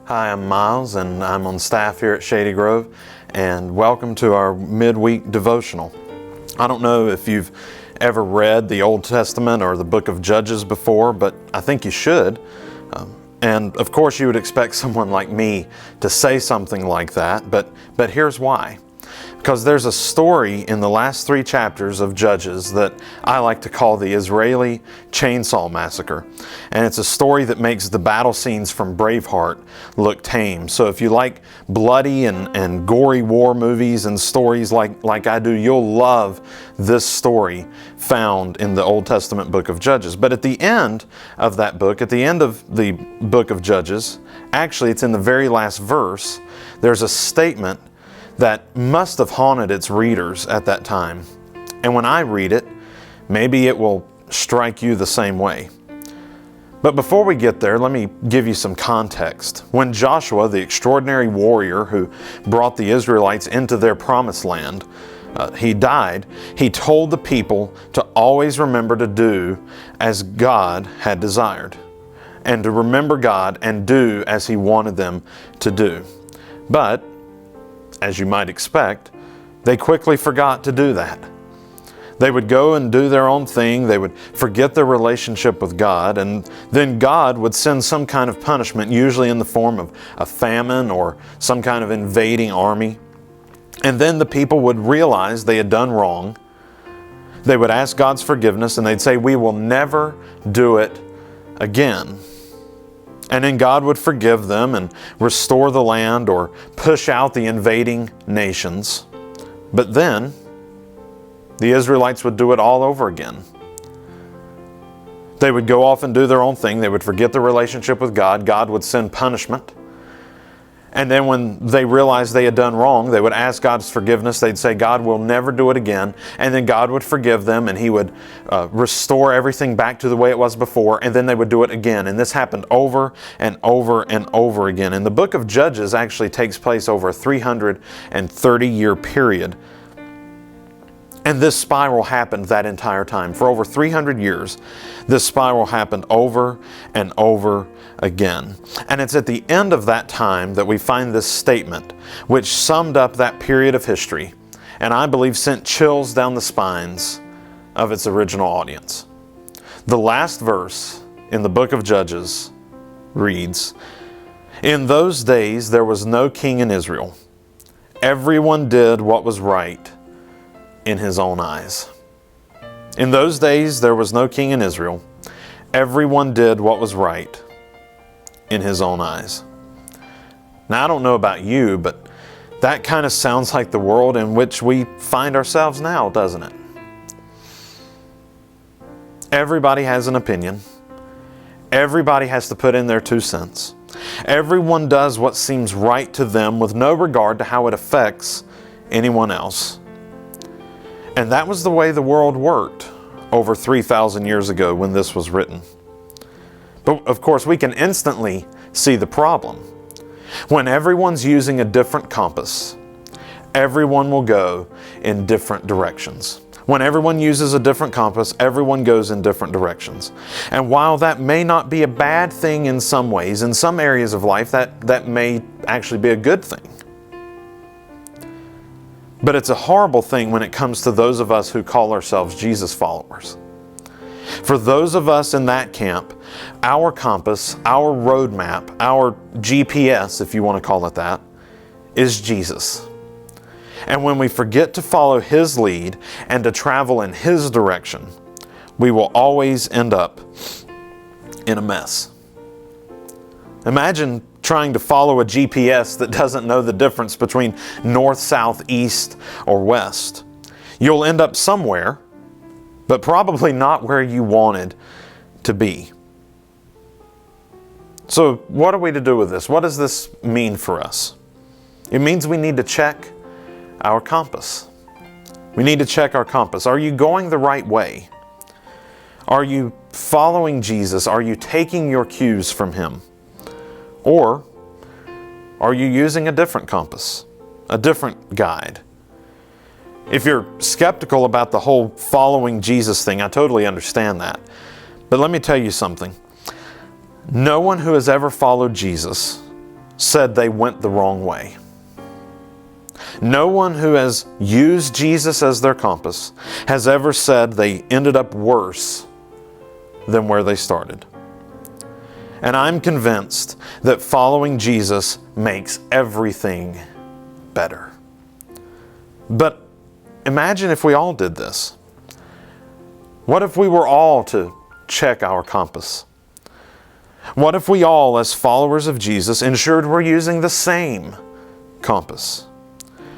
Hi, I'm Miles, and I'm on staff here at Shady Grove, and welcome to our midweek devotional. I don't know if you've ever read the Old Testament or the book of Judges before, but I think you should. And of course you would expect someone like me to say something like that, but here's why. Because there's a story in the last 3 chapters of Judges that I like to call the Israeli Chainsaw Massacre. And it's a story that makes the battle scenes from Braveheart look tame. So if you like bloody and gory war movies and stories like I do, you'll love this story found in the Old Testament book of Judges. But at the end of that book, at the end of the book of Judges, actually it's in the very last verse, there's a statement that must have haunted its readers at that time. And when I read it, maybe it will strike you the same way. But before we get there, let me give you some context. When Joshua, the extraordinary warrior who brought the Israelites into their promised land, he died, he told the people to always remember to do as God had desired, and to remember God and do as He wanted them to do. But as you might expect, they quickly forgot to do that. They would go and do their own thing, they would forget their relationship with God, and then God would send some kind of punishment, usually in the form of a famine or some kind of invading army. And then the people would realize they had done wrong. They would ask God's forgiveness and they'd say, "We will never do it again." And then God would forgive them and restore the land or push out the invading nations. But then the Israelites would do it all over again. They would go off and do their own thing. They would forget their relationship with God. God would send punishment. And then when they realized they had done wrong, they would ask God's forgiveness. They'd say, "God will never do it again." And then God would forgive them and He would restore everything back to the way it was before. And then they would do it again. And this happened over and over and over again. And the book of Judges actually takes place over a 330-year period. And this spiral happened that entire time. For over 300 years, this spiral happened over and over again. And it's at the end of that time that we find this statement, which summed up that period of history, and I believe sent chills down the spines of its original audience. The last verse in the book of Judges reads, "In those days there was no king in Israel. Everyone did what was right in his own eyes." In those days there was no king in Israel. Everyone did what was right in his own eyes. Now, I don't know about you, but that kind of sounds like the world in which we find ourselves now, doesn't it? Everybody has an opinion. Everybody has to put in their 2 cents. Everyone does what seems right to them with no regard to how it affects anyone else. And that was the way the world worked over 3,000 years ago when this was written. But of course, we can instantly see the problem. When everyone's using a different compass, everyone will go in different directions. When everyone uses a different compass, everyone goes in different directions. And while that may not be a bad thing in some ways, in some areas of life, that may actually be a good thing. But it's a horrible thing when it comes to those of us who call ourselves Jesus followers. For those of us in that camp, our compass, our roadmap, our GPS, if you want to call it that, is Jesus. And when we forget to follow His lead and to travel in His direction, we will always end up in a mess. Imagine trying to follow a GPS that doesn't know the difference between north, south, east, or west. You'll end up somewhere, but probably not where you wanted to be. So what are we to do with this? What does this mean for us? It means we need to check our compass. We need to check our compass. Are you going the right way? Are you following Jesus? Are you taking your cues from Him? Or are you using a different compass, a different guide? If you're skeptical about the whole following Jesus thing, I totally understand that. But let me tell you something. No one who has ever followed Jesus said they went the wrong way. No one who has used Jesus as their compass has ever said they ended up worse than where they started. And I'm convinced that following Jesus makes everything better. But imagine if we all did this. What if we were all to check our compass? What if we all, as followers of Jesus, ensured we're using the same compass?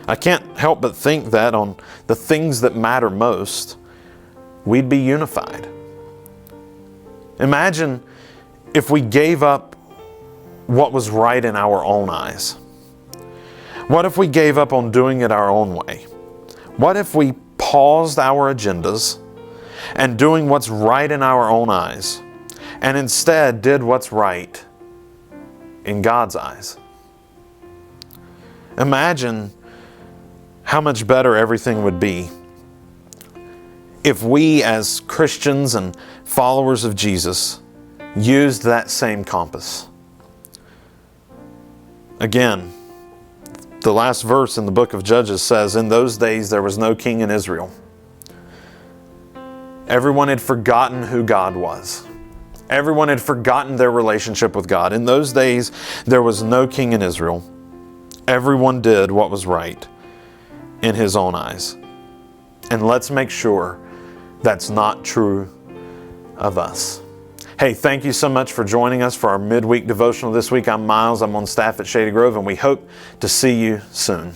I can't help but think that on the things that matter most, we'd be unified. Imagine if we gave up what was right in our own eyes. What if we gave up on doing it our own way? What if we paused our agendas and doing what's right in our own eyes and instead did what's right in God's eyes? Imagine how much better everything would be if we as Christians and followers of Jesus used that same compass. Again, the last verse in the book of Judges says, "In those days there was no king in Israel." Everyone had forgotten who God was. Everyone had forgotten their relationship with God. In those days there was no king in Israel. Everyone did what was right in his own eyes. And let's make sure that's not true of us. Hey, thank you so much for joining us for our midweek devotional this week. I'm Myles. I'm on staff at Shady Grove, and we hope to see you soon.